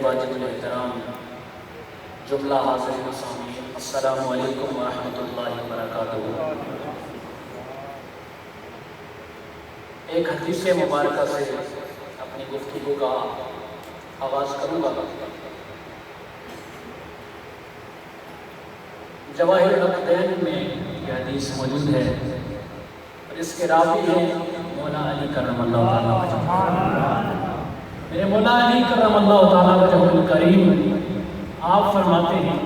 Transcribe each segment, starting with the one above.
वाजिब एहतराम जुमला हाज़िरीन सामीन, अस्सलामु अलैकुम व रहमतुल्लाहि व बरकातुहू। एक हदीस मुबारक से अपनी गुफ्तगू का आगाज़ करूँगा। जवाहिर नक़दैन में यह हदीस मौजूद है और इसके रावी हैं मौला अली करमल्लाहु ताला। मेरे मौला अली करमल्लाहु ताला वजहुल करीम आप फरमाते हैं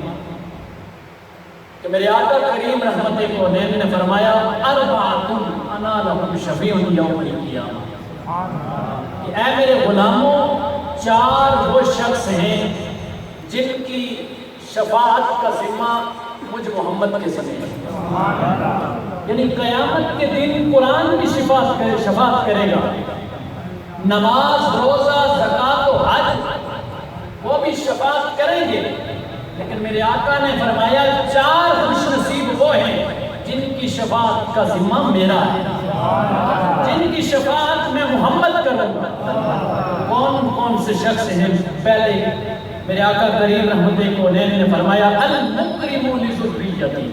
कि मेरे आका करीम रहमत कौनैन ने फरमाया अरबाअतुन अना लहुम शफ़ीउन यौमल क़ियामह। कि ऐ मेरे गुलामों, चार वो शख्स हैं जिनकी शफाअत का जिम्मा मुझ मोहम्मद के सने। यानी क़यामत के दिन कुरान भी शफाअत करेगा, नमाज रोज़ा ज़कात और हज वो भी शफाअत करेंगे। लेकिन मेरे आका ने फरमाया चार खुशनसीब वो हैं जिनकी शफाअत का जिम्मा मेरा है, जिनकी शफाअत मैं मोहम्मद करूँगा। कौन कौन से शख्स हैं? पहले मेरे आका करीम रहमत कौनैन ने फरमाया अल मुकरिमु लिज़ुर्रियती,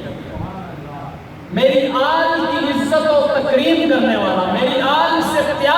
मेरी आल की इज्जत और तकरीम करने वाला, मेरी आल से प्यार